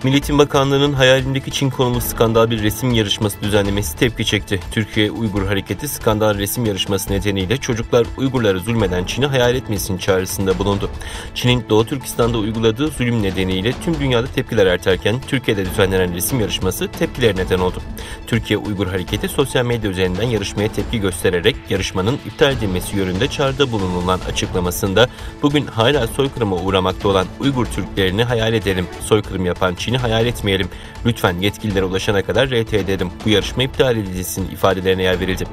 Milli Eğitim Bakanlığı'nın hayalindeki Çin konulu skandal bir resim yarışması düzenlemesi tepki çekti. Türkiye Uygur Hareketi skandal resim yarışması nedeniyle çocuklar Uygurlara zulmeden Çin'i hayal etmesin çağrısında bulundu. Çin'in Doğu Türkistan'da uyguladığı zulüm nedeniyle tüm dünyada tepkiler artarken Türkiye'de düzenlenen resim yarışması tepkilere neden oldu. Türkiye Uygur Hareketi sosyal medya üzerinden yarışmaya tepki göstererek yarışmanın iptal edilmesi yönünde çağrıda bulunulan açıklamasında bugün hala soykırıma uğramakta olan Uygur Türklerini hayal edelim, soykırım yapan Çin'i hayal etmeyelim. Lütfen yetkililere ulaşana kadar RT edelim. Bu yarışma iptal edilsin ifadelerine yer verildi.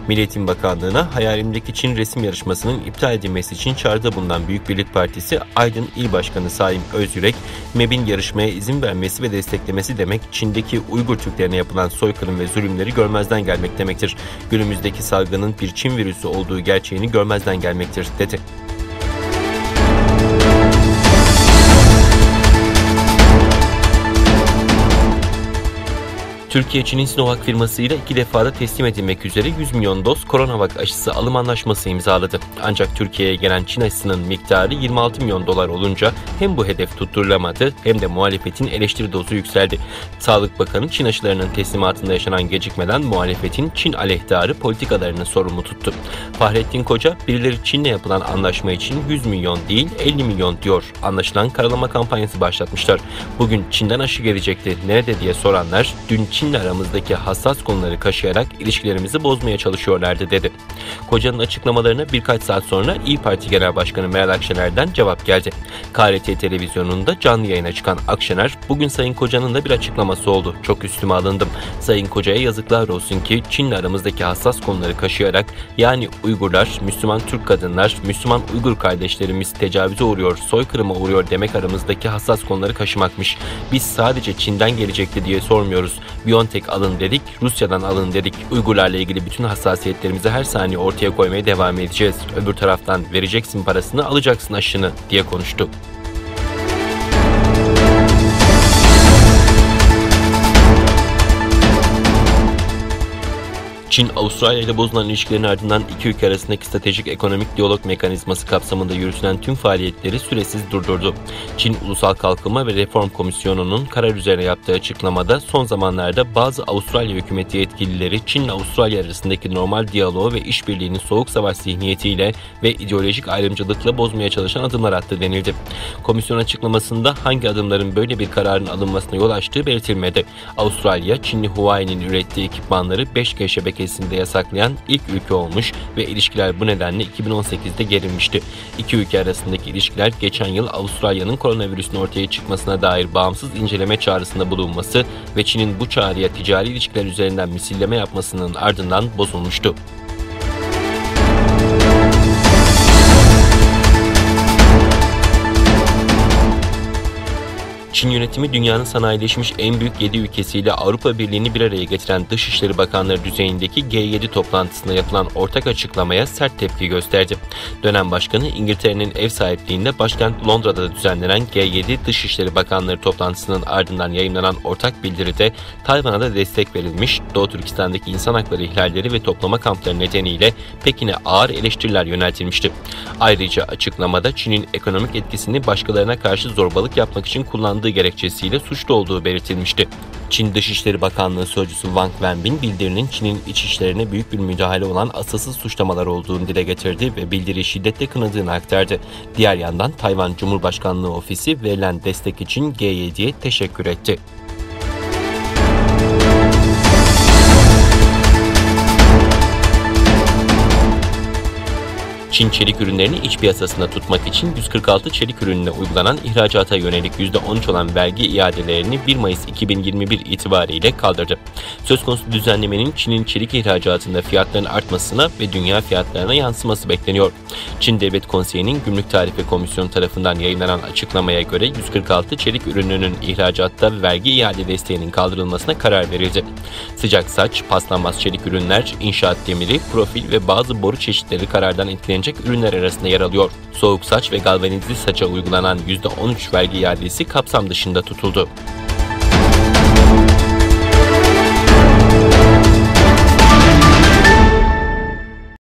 Milli Eğitim Bakanlığı'na hayalimdeki Çin resim yarışmasının iptal edilmesi için çağrıda bulunan Büyük Birlik Partisi Aydın İl Başkanı Saim Özyürek, MEB'in yarışmaya izin vermesi ve desteklemesi demek Çin'deki Uygur Türklerine yapılan soykırım ve zulümleri görmezden gelmek demektir. Günümüzdeki salgının bir Çin virüsü olduğu gerçeğini görmezden gelmektir, dedi. Türkiye, Çin'in Sinovac firmasıyla 2 defada teslim edilmek üzere 100 milyon doz Coronavac aşısı alım anlaşması imzaladı. Ancak Türkiye'ye gelen Çin aşısının miktarı 26 milyon dolar olunca hem bu hedef tutturulamadı hem de muhalefetin eleştiri dozu yükseldi. Sağlık Bakanı Çin aşılarının teslimatında yaşanan gecikmeden muhalefetin Çin aleyhtarı politikalarını sorumlu tuttu. Fahrettin Koca, birileri Çin'le yapılan anlaşma için 100 milyon değil 50 milyon diyor. Anlaşılan karalama kampanyası başlatmışlar. Bugün Çin'den aşı gelecekti. Nerede diye soranlar, dün Çin'le aramızdaki hassas konuları kaşıyarak ilişkilerimizi bozmaya çalışıyorlardı, dedi. Koca'nın açıklamalarına birkaç saat sonra İYİ Parti Genel Başkanı Meral Akşener'den cevap geldi. KRT televizyonunda canlı yayına çıkan Akşener, bugün Sayın Koca'nın da bir açıklaması oldu. Çok üstüme alındım. Sayın Koca'ya yazıklar olsun ki Çin'le aramızdaki hassas konuları kaşıyarak, yani Uygurlar, Müslüman Türk kadınlar, Müslüman Uygur kardeşlerimiz tecavüze uğruyor, soykırıma uğruyor demek aramızdaki hassas konuları kaşımakmış. Biz sadece Çin'den gelecekti diye sormuyoruz. BioNTech alın dedik, Rusya'dan alın dedik. Uygurlarla ilgili bütün hassasiyetlerimizi her saniye ortaya koymaya devam edeceğiz. Öbür taraftan vereceksin parasını, alacaksın aşını diye konuştu. Çin, Avustralya ile bozulan ilişkilerin ardından iki ülke arasındaki stratejik ekonomik diyalog mekanizması kapsamında yürütülen tüm faaliyetleri süresiz durdurdu. Çin Ulusal Kalkınma ve Reform Komisyonu'nun karar üzerine yaptığı açıklamada son zamanlarda bazı Avustralya hükümeti yetkilileri Çin ile Avustralya arasındaki normal diyaloğu ve işbirliğini soğuk savaş zihniyetiyle ve ideolojik ayrımcılıkla bozmaya çalışan adımlar attı denildi. Komisyon açıklamasında hangi adımların böyle bir kararın alınmasına yol açtığı belirtilmedi. Avustralya, Çinli Huawei'nin ürettiği ekipmanları 5G şebekesinde yasaklayan ilk ülke olmuş ve ilişkiler bu nedenle 2018'de gerilmişti. İki ülke arasındaki ilişkiler geçen yıl Avustralya'nın koronavirüsün ortaya çıkmasına dair bağımsız inceleme çağrısında bulunması ve Çin'in bu çağrıya ticari ilişkiler üzerinden misilleme yapmasının ardından bozulmuştu. Çin yönetimi dünyanın sanayileşmiş en büyük 7 ülkesiyle Avrupa Birliği'ni bir araya getiren Dışişleri Bakanları düzeyindeki G7 toplantısında yapılan ortak açıklamaya sert tepki gösterdi. Dönem Başkanı İngiltere'nin ev sahipliğinde başkent Londra'da düzenlenen G7 Dışişleri Bakanları toplantısının ardından yayımlanan ortak bildiride Tayvan'a da destek verilmiş, Doğu Türkistan'daki insan hakları ihlalleri ve toplama kampları nedeniyle Pekin'e ağır eleştiriler yöneltilmişti. Ayrıca açıklamada Çin'in ekonomik etkisini başkalarına karşı zorbalık yapmak için kullandığı gerekçesiyle suçlu olduğu belirtilmişti. Çin Dışişleri Bakanlığı Sözcüsü Wang Wenbin bildirinin Çin'in iç işlerine büyük bir müdahale olan asılsız suçlamalar olduğunu dile getirdi ve bildiriyi şiddetle kınadığını aktardı. Diğer yandan Tayvan Cumhurbaşkanlığı Ofisi verilen destek için G7'ye teşekkür etti. Çin çelik ürünlerini iç piyasasında tutmak için 146 çelik ürününe uygulanan ihracata yönelik %13 olan vergi iadelerini 1 Mayıs 2021 itibariyle kaldırdı. Söz konusu düzenlemenin Çin'in çelik ihracatında fiyatların artmasına ve dünya fiyatlarına yansıması bekleniyor. Çin Devlet Konseyi'nin Gümrük Tarife Komisyonu tarafından yayınlanan açıklamaya göre 146 çelik ürününün ihracatta vergi iade desteğinin kaldırılmasına karar verildi. Sıcak saç, paslanmaz çelik ürünler, inşaat demiri, profil ve bazı boru çeşitleri karardan etkilenecek ürünler arasında yer alıyor. Soğuk saç ve galvanizli saça uygulanan %13 vergi iadesi kapsam dışında tutuldu.